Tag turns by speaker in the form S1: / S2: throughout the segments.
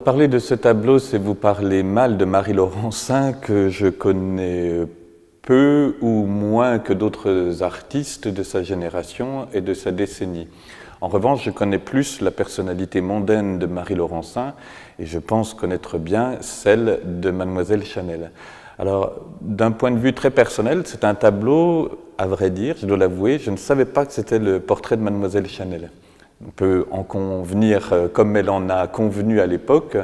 S1: parler de ce tableau, c'est vous parler mal de Marie Laurencin, que je connais peu ou moins que d'autres artistes de sa génération et de sa décennie. En revanche, je connais plus la personnalité mondaine de Marie Laurencin et je pense connaître bien celle de Mademoiselle Chanel. Alors, d'un point de vue très personnel, c'est un tableau, à vrai dire, je dois l'avouer, je ne savais pas que c'était le portrait de Mademoiselle Chanel. On peut en convenir, comme elle en a convenu à l'époque,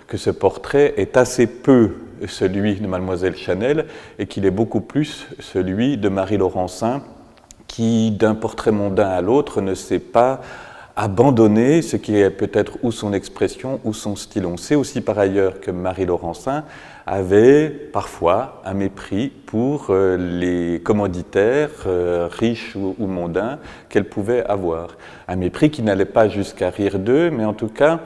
S1: que ce portrait est assez peu celui de Mademoiselle Chanel et qu'il est beaucoup plus celui de Marie Laurencin, qui, d'un portrait mondain à l'autre, ne sait pas abandonner ce qui est peut-être ou son expression ou son style. On sait aussi par ailleurs que Marie Laurencin avait parfois un mépris pour les commanditaires, riches ou mondains, qu'elle pouvait avoir. Un mépris qui n'allait pas jusqu'à rire d'eux, mais en tout cas,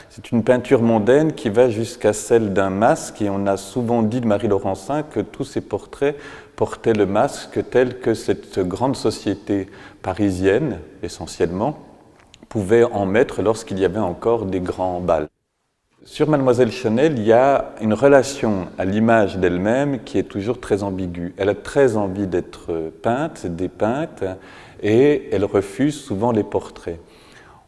S1: c'est une peinture mondaine qui va jusqu'à celle d'un masque, et on a souvent dit de Marie Laurencin que tous ses portraits portaient le masque tel que cette grande société parisienne, essentiellement, pouvait en mettre lorsqu'il y avait encore des grands bals. Sur Mademoiselle Chanel, il y a une relation à l'image d'elle-même qui est toujours très ambiguë. Elle a très envie d'être peinte, dépeinte, et elle refuse souvent les portraits.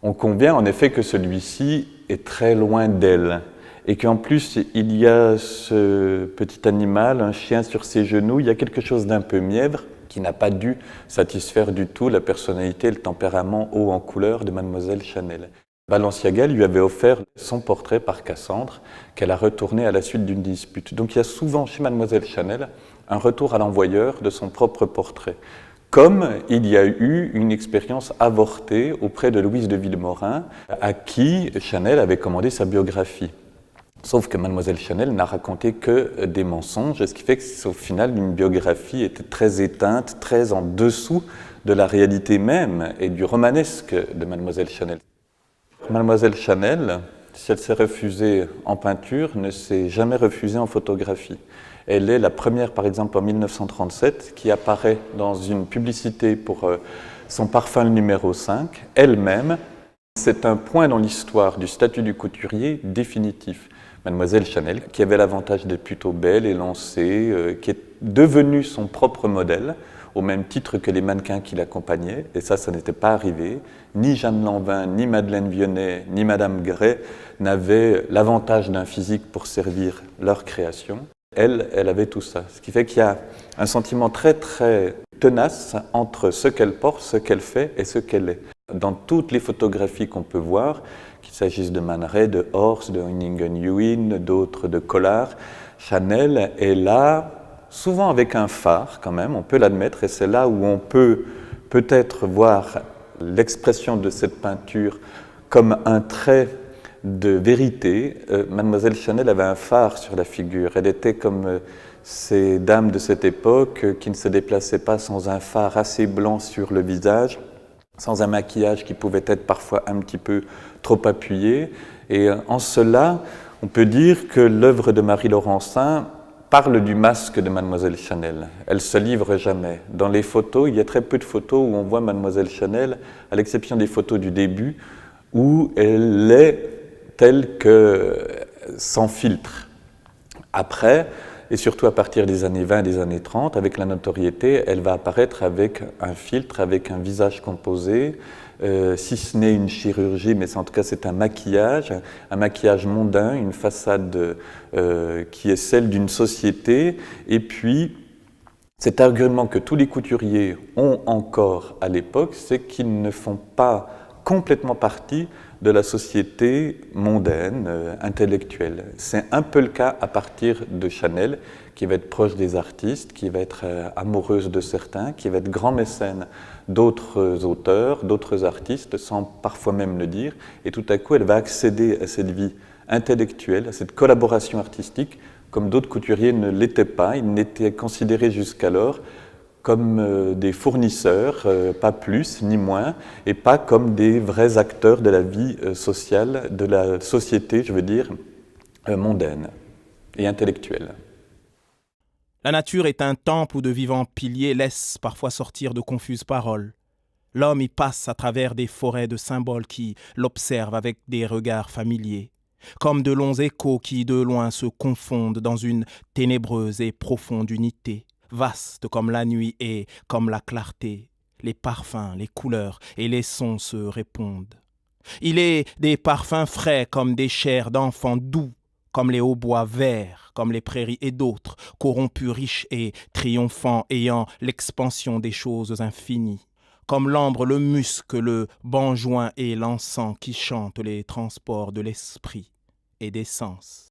S1: On convient en effet que celui-ci est très loin d'elle, et qu'en plus il y a ce petit animal, un chien sur ses genoux, il y a quelque chose d'un peu mièvre, qui n'a pas dû satisfaire du tout la personnalité et le tempérament haut en couleur de Mademoiselle Chanel. Balenciaga lui avait offert son portrait par Cassandre, qu'elle a retourné à la suite d'une dispute. Donc il y a souvent chez Mademoiselle Chanel un retour à l'envoyeur de son propre portrait, comme il y a eu une expérience avortée auprès de Louise de Villemorin, à qui Chanel avait commandé sa biographie. Sauf que Mademoiselle Chanel n'a raconté que des mensonges, ce qui fait qu'au final, une biographie était très éteinte, très en dessous de la réalité même et du romanesque de Mademoiselle Chanel. Mademoiselle Chanel, si elle s'est refusée en peinture, ne s'est jamais refusée en photographie. Elle est la première, par exemple, en 1937, qui apparaît dans une publicité pour son parfum numéro 5, elle-même. C'est un point dans l'histoire du statut du couturier définitif. Mademoiselle Chanel, qui avait l'avantage d'être plutôt belle, élancée, qui est devenue son propre modèle, au même titre que les mannequins qui l'accompagnaient, et ça n'était pas arrivé. Ni Jeanne Lanvin, ni Madeleine Vionnet, ni Madame Gray n'avaient l'avantage d'un physique pour servir leur création. Elle avait tout ça. Ce qui fait qu'il y a un sentiment très, très tenace entre ce qu'elle porte, ce qu'elle fait et ce qu'elle est. Dans toutes les photographies qu'on peut voir, qu'il s'agisse de Man Ray, de Horst, de Honingen-Huyn, d'autres, de Collard, Chanel est là, souvent avec un phare quand même, on peut l'admettre, et c'est là où on peut peut-être voir l'expression de cette peinture comme un trait de vérité. Mademoiselle Chanel avait un phare sur la figure, elle était comme ces dames de cette époque qui ne se déplaçaient pas sans un phare assez blanc sur le visage, sans un maquillage qui pouvait être parfois un petit peu trop appuyé. Et en cela, on peut dire que l'œuvre de Marie Laurencin parle du masque de Mademoiselle Chanel. Elle ne se livre jamais. Dans les photos, il y a très peu de photos où on voit Mademoiselle Chanel, à l'exception des photos du début, où elle est telle que sans filtre. Après, et surtout à partir des années 20 et des années 30, avec la notoriété, elle va apparaître avec un filtre, avec un visage composé, si ce n'est une chirurgie, mais en tout cas c'est un maquillage mondain, une façade qui est celle d'une société, et puis cet argument que tous les couturiers ont encore à l'époque, c'est qu'ils ne font pas complètement partie de la société mondaine, intellectuelle. C'est un peu le cas à partir de Chanel, qui va être proche des artistes, qui va être amoureuse de certains, qui va être grand mécène d'autres auteurs, d'autres artistes, sans parfois même le dire, et tout à coup elle va accéder à cette vie intellectuelle, à cette collaboration artistique, comme d'autres couturiers ne l'étaient pas. Ils n'étaient considérés jusqu'alors comme des fournisseurs, pas plus ni moins, et pas comme des vrais acteurs de la vie sociale, de la société, je veux dire, mondaine et intellectuelle.
S2: La nature est un temple où de vivants piliers laissent parfois sortir de confuses paroles. L'homme y passe à travers des forêts de symboles qui l'observent avec des regards familiers. comme de longs échos qui de loin se confondent dans une ténébreuse et profonde unité, vaste comme la nuit et comme la clarté. Les parfums, les couleurs et les sons se répondent. Il est des parfums frais comme des chairs d'enfants doux, comme les hautbois verts, comme les prairies et d'autres, corrompus, riches et triomphants, ayant l'expansion des choses infinies, comme l'ambre, le musc, le benjoin et l'encens qui chantent les transports de l'esprit et des sens.